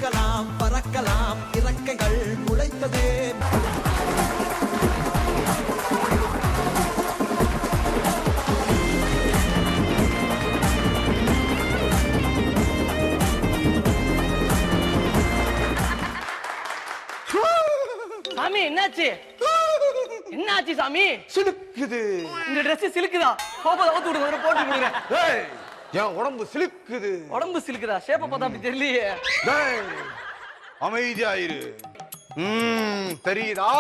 மிதக்கலாம் பறக்கலாம் இறக்கைகள் முளைத்ததே. சாமி என்னாச்சு? என்னாச்சு சாமி? சிலுக்குது. இந்த Dress சிலுக்குதா? கோபத்தை அவுத்து விடுங்க, போட்டு விடுங்க. டேய், என் உடம்பு சிலுக்குது. உடம்பு சிலுக்குதா? ஷேப்ப பார்த்தா அப்படி தெரியலையே. டேய், அமைதியாயிரு. தெரியுதா?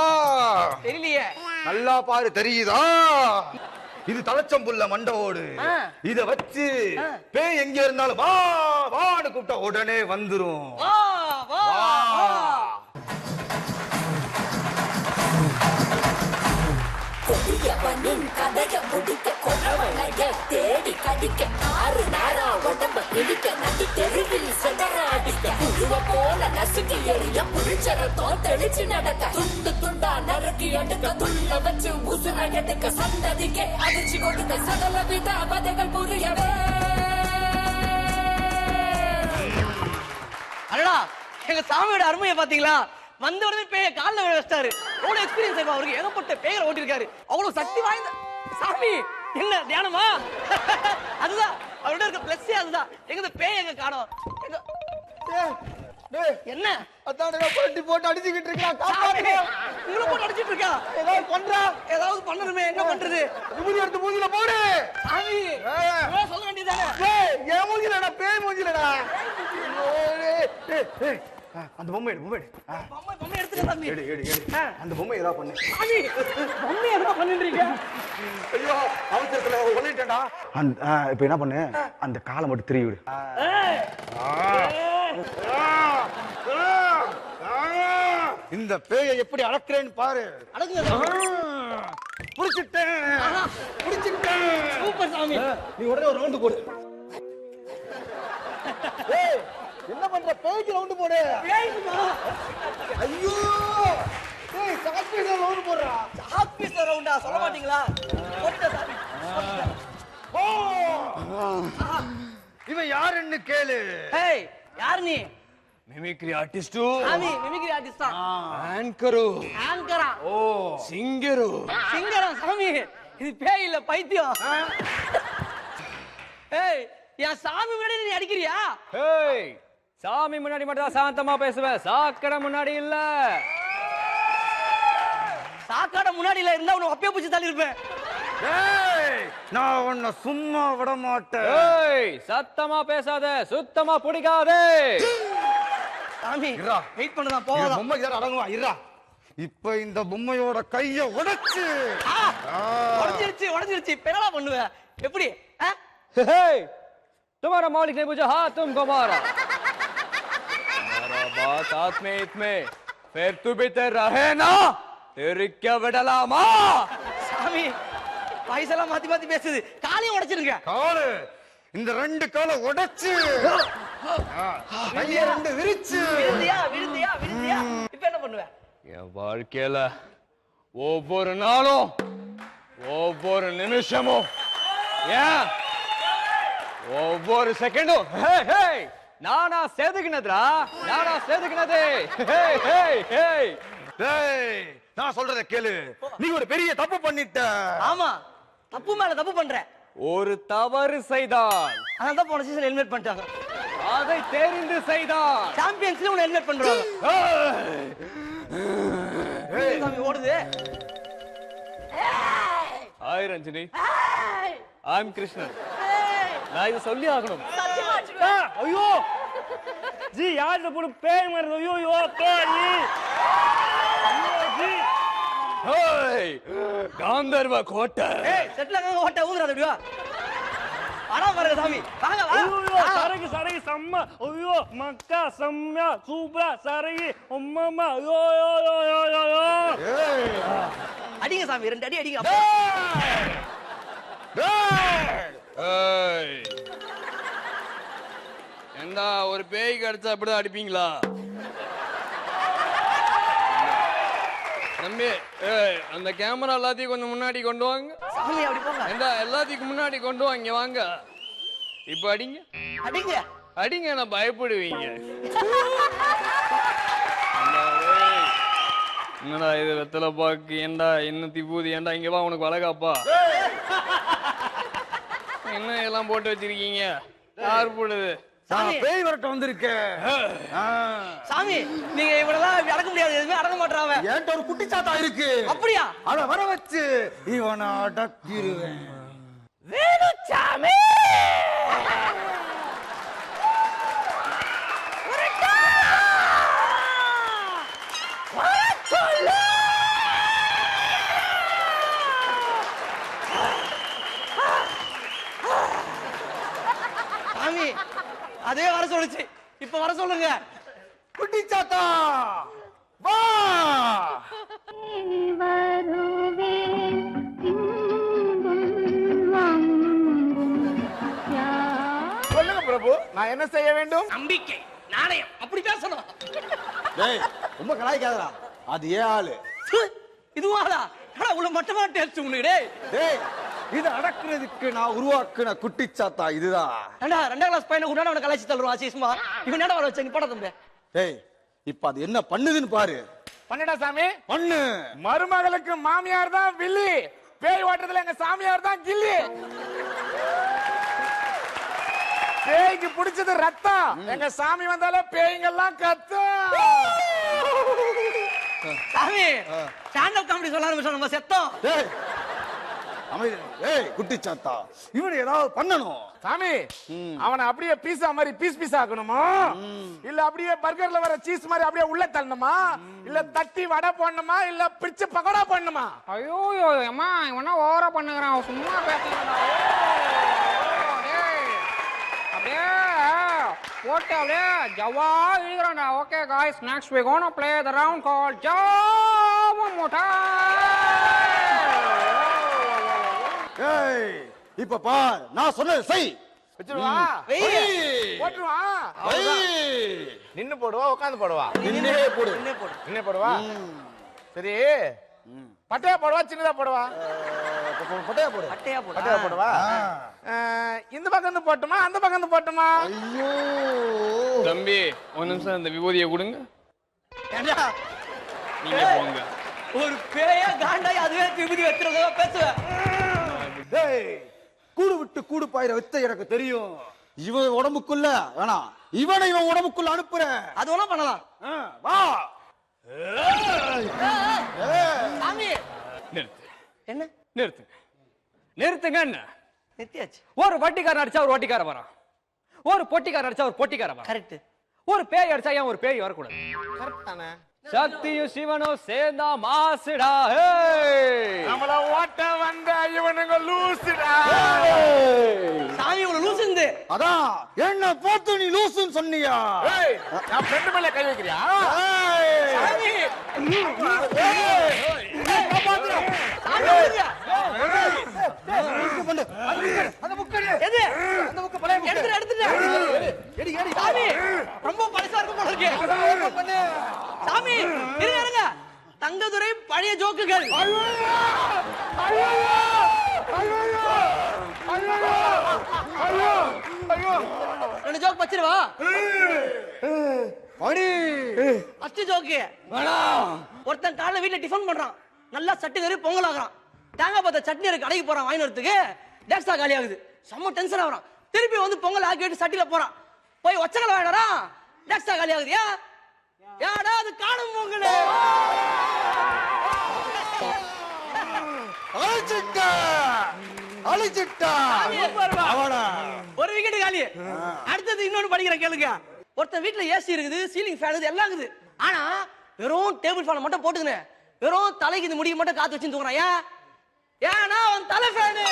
தெரியலையே. நல்லா பாரு, தெரியுதா? இது தலைச்சம்புள்ள மண்டவோடு. இத வச்சு பேய் எங்க இருந்தாலும் வா வான்னு கூப்பிட்டா உடனே வந்துரும். வா வா வா. கொடியவனின் கதைய முடிக்க கொடவளைய தேடி கடிக்க 6 நாரா உடம்ப கிழிக்க நடி தெருவில் செதற அடிக்க புழுவ போல நசுக்கி எறிய புளிச்சரத்தோ தெளிச்சு நடக்க துண்டு துண்டா நறுக்கி எடுக்க துள்ள வச்சு உசுர எடுக்க சந்ததிக்கு அதிர்ச்சி கொடுக்க சகல வித பதைகள் புரியவே. அடடா, எங்க சாமியோட அருமையை பாத்தீங்களா? வந்த உடனே பேய கால்ல வச்சிட்டாரு. அவ்வளவு எக்ஸ்பீரியன்ஸ் ஆகும் அவருக்கு. ஏகப்பட்ட பேய்களை ஓட்டிருக்காரு. அவ்வளவு சக்தி வாய்ந்த சாமி. என்ன தியானமா? அதுதான் அவரோட இருக்க பிளஸ்ஸே அதுதான். எங்க பேய் எங்க காணோம்? என்ன அதான் போட்டு போட்டு அடிச்சுக்கிட்டு இருக்கா. உங்களை போட்டு அடிச்சிட்டு இருக்கா? ஏதாவது பண்றா. ஏதாவது பண்ணணுமே, என்ன பண்றது? விபூதி எடுத்து மூஞ்சில போடு. சாமி சொல்ல வேண்டியதானே? என் மூஞ்சிலடா, பேய் மூஞ்சிலடா. அந்த பொம்மை எடு, பொம்மை எடு. பொம்மை எடுத்துக்க சாமி. எடு எடு எடு. அந்த பொம்மை ஏதா பண்ணு. சாமி பொம்மை என்ன பண்ணின்றீங்க? ஐயோ, அவசரத்துல ஒளிட்டேன்டா. இப்போ என்ன பண்ணு, அந்த காலை மட்டும் திருவி விடு. இந்த பேயை எப்படி அடக்குறேன்னு பாரு. அடக்குங்க. புடிச்சிட்டேன், புடிச்சிட்டேன். சூப்பர் சாமி. நீ உடனே ஒரு ரவுண்டு போடு. என்ன பண்ற? பேய்க்கு ரவுண்டு போடு. ஐயோ, ஏய் சாக்பீஸ் ரவுண்டு போடுறா. சாக்பீஸ் ரவுண்டா சொல்ல மாட்டீங்களா? போட்ட சாமி. இவன் யாருன்னு கேளு. ஏய், யார் நீ? Mimicry artist. சாமி மிமிக்ரி ஆர்டிஸ்டா? ஆங்கரு. ஆங்கரா? ஓ, சிங்கரு. சிங்கரா சாமி? இது பேய் இல்ல, பைத்தியம். ஏய், என் சாமி முன்னாடி நீ அடிக்கிறியா? ஏய், சாமி முன்னாடி மட்டும் தான் சாந்தமா பேசுவேன், சாக்கடை முன்னாடி இல்ல. சாக்காட முன்னாடில இருந்தா உன்னை அப்பயே பூச்சி தள்ளி இருப்பேன். ஏய், நான் உன்னை சும்மா விட மாட்டேன். ஏய், சத்தமா பேசாத, சுத்தமா பிடிக்காதே. சாமி இருடா. வெயிட் பண்ணுடா, இந்த போவாத. பொம்மைக்கு தான் அடங்குவா. இருடா, இப்ப இந்த பொம்மையோட கைய உடைச்சு. உடைஞ்சிருச்சு உடைஞ்சிருச்சு. பெறலா பண்ணுவ எப்படி? ஏய், तुम्हारा मालिक ने मुझे हाँ तुमको मारा, हमारा बात हाथ में इसमें, फिर तू भी तेरे रहे ना, तेरी क्या विडलामा. சாமி வயசெல்லாம் மாத்தி மாத்தி பேசுது. காலையும் உடைச்சிருங்க. காலு, இந்த 2 காலை உடைச்சு கைய 2 விரிச்சு. விழுந்தியா விழுந்தியா விழுந்தியா? இப்ப என்ன பண்ணுவ? என் வாழ்க்கையில ஒவ்வொரு நாளும் ஒவ்வொரு நிமிஷமும் ஏன் ஒவ்வொரு செகண்டும் நானா செதுக்கினதுடா, நானா செதுக்கினது. நான் சொல்றத கேளு, நீ ஒரு பெரிய தப்பு பண்ணிட்ட. ஆமா, தப்பு மேல தப்பு பண்ற. ஒரு தவறு செய்தால் அதான் தான் போன சீசன் எலிமினேட் பண்ணிட்டாங்க. அதை தெரிந்து செய்தால் சாம்பியன்ஸ்ல உன்னை எலிமினேட் பண்றாங்க. சாமி ஓடுது. Hi Ranjini, I'm Krishnan. நான் இதை சொல்லி ஆகணும். ஐயோ ஜி, யாரு போடு பேய் மாதிரி? ஐயோ ஐயோ பேய். காந்தர்வ கோட்டை. செட்ல ஓட்ட ஊதுறாத அப்படியா? வரா பாருங்க சாமி, வாங்க வா. ஐயோ சரகு சரகு செம்ம. ஐயோ மக்கா செம்ம சூப்பரா சரகு அம்மா. ஐயோ ஐயோ ஐயோ ஐயோ. அடிங்க சாமி, 2 அடி அடிங்க. என்ன ஒரு பேய்க்கு அடிச்சா அப்படிதான் அடிப்பீங்களா தம்பி? அந்த கேமரா எல்லாத்தையும் கொஞ்சம் முன்னாடி கொண்டு வாங்க. சாமி அப்படி போங்க. எல்லாத்துக்கும் முன்னாடி கொண்டு வாங்க, வாங்க. இப்ப அடிங்க. அடிங்க. அடிங்க நான் பயப்படுவீங்க. என்னடா இது வெத்தலை பாக்கு, ஏண்டா இன்னும் திபூதி, ஏண்டா இங்க வா உனக்கு வளகாப்பா. என்ன எல்லாம் போட்டு வச்சிருக்கீங்க? யார் போடுது? பேய் வரட்ட வந்திருக்கேன். சாமி நீங்க இவனெல்லாம் அடக்க முடியாது, எதுவுமே அடக்க மாட்டான். என்கிட்ட ஒரு குட்டி சாத்தா இருக்கு. அப்படியா? அத வர வச்சு இவனை அடக்கிடுவேன். வேலுச்சாமி சாமி அதே வர சொல்லுச்சு, இப்ப வர சொல்லுங்க. குட்டி சாத்தா வா. சொல்லுங்க பிரபு, நான் என்ன செய்ய வேண்டும்? நம்பிக்கை நாணயம் அப்படி பேசணும். டேய் ரொம்ப கலாய்க்காதடா, அது ஏன் ஆளு. இதுவாடா உள்ள மட்டமா டேஸ்ட் உனக்கு. டேய் டேய் இது அடக்குறதுக்கு நான் உருவாக்குன குட்டி சாத்தா இதுதான். ஏண்டா 2ஆம் கிளாஸ் பையனை கூட அவனை கலாய்ச்சி தள்ளுறோம் ஆசிஸ்மா. இவன் நேரம் வர வச்ச நீ போட தம்பி. டேய் இப்ப அது என்ன பண்ணுதுன்னு பாரு. பண்ணடா சாமி பண்ணு. மருமகளுக்கு மாமியார் தான் வில்லி, பேய் ஓட்டத்துல எங்க சாமியார் தான் கில்லி. பேய்க்கு பிடிச்சது ரத்தம், எங்க சாமி வந்தாலே பேய்ங்கெல்லாம் கத்தும். சாமி ஸ்டாண்ட் அப் காமெடி சொல்ல ஆரம்பிச்சோம் நம்ம செத்தோம். டேய் அமைதி. ஏய் குட்டி சாத்தா இவனை ஏதாவது பண்ணணும். சாமி அவனை அப்படியே பீஸா மாதிரி பீஸ் பீஸ் ஆக்கணுமா, இல்ல அப்படியே பர்கர்ல வர சீஸ் மாதிரி அப்படியே உள்ள தள்ளணுமா, இல்ல தட்டி வடை போடணுமா, இல்ல பிரிச்சு பக்கோடா போடணுமா? ஐயோ அம்மா இவனா ஓவரா பண்ணுகிறான், சும்மா பேசுறா. அப்படியே போட்டு அப்படியே ஜவா இழுக்கிறான்டா. Okay guys, next we gonna play the round called ஜாவா மோட்டா. ஏய் இப்ப பார், நான் சொன்னது செய். வச்சிருவா, போட்டுருவா. நின்னு போடுவா உட்காந்து போடுவா? நின்னே போடு. நின்னே போடுவா. சரி பட்டையா போடுவா சின்னதா போடுவா? பட்டையா போடு. பட்டையா போடுவா. இந்த பக்கம் இருந்து போட்டுமா அந்த பக்கம் இருந்து போட்டுமா? ஐயோ தம்பி ஒரு நிமிஷம் இந்த விபூதியை கொடுங்க. ஏண்டா நீங்க போங்க. ஒரு பேய காண்டாய் அதுவே விபூதி வெத்துறதா பேசுவேன். டேய் கூடு விட்டு கூடு பாயிர வித்த எனக்கு தெரியும். இவன் உடம்புக்குள்ள வேணா, இவனை இவன் உடம்புக்குள்ள அனுப்புறேன். அது ஒண்ணும் பண்ணலாம். வா. சாமி நிறுத்து. என்ன நிறுத்துங்க நிறுத்துங்க. என்ன நித்தியாச்சு. ஒரு வட்டிக்காரன் அடிச்சா ஒரு வட்டிக்கார வரான், ஒரு பொட்டிக்காரன் அடிச்சா ஒரு பொட்டிக்கார வரான். கரெக்ட். ஒரு பேய் அடிச்சா ஏன் ஒரு பேய் வரக்கூடாது? கரெக்ட் தானே? சக்தியும் சிவனும் சேர்ந்தா மாசுடா. நம்மள ஓட்ட வந்த இவனுங்க லூசுடா. சாமி உங்களை லூசுந்து. அதான் என்ன போத்து நீ லூசுன்னு சொன்னியா? ஏய் நான் ஃப்ரெண்ட் மேல கை வைக்கறியா? சாமி எது அந்த புக்க பழைய புக்க எடுத்துட்டு எடி எடி. சாமி ரொம்ப பழசா இருக்கு போல இருக்கு. சாமி இருங்க. தங்கதுரை பழைய ஜோக்குகள். ரெண்டு ஜோக் பச்சிருவா. ஃபர்ஸ்ட் ஜோக்கு ஒருத்தன் காலைல வீட்டுல டிஃபன் பண்றான், நல்லா சட்டி கறி பொங்கல் ஆகுறான், தேங்காய் பார்த்த சட்னி இருக்கு கடைக்கு போறான் வாங்கி வரதுக்கு, டேக்ஸா காலி ஆகுது, செம்ம டென்ஷன் ஆகுறான். திருப்பி வந்து பொங்கல் ஆக்கிட்டு சட்டில போறான், போய் ஒச்சக்கலை வாங்கினாரான், டேக்ஸா காலி ஆகுது. யாடா அது காணும் பொங்கல். ஒரு விக்கெட் காலி. அடுத்தது இன்னொன்னு படிக்கிறேன் கேளுங்க. ஒருத்தன் வீட்டுல ஏசி இருக்குது, சீலிங் ஃபேன் இருக்குது, எல்லாம் இருக்குது. ஆனா வெறும் டேபிள் ஃபேன் மட்டும் போட்டுக்கினேன், வெறும் தலைக்கு இது முடிய மட்டும் காத்து வச்சு தூங்குறான். ஏன்னா அவன் தலை ஃபேனு.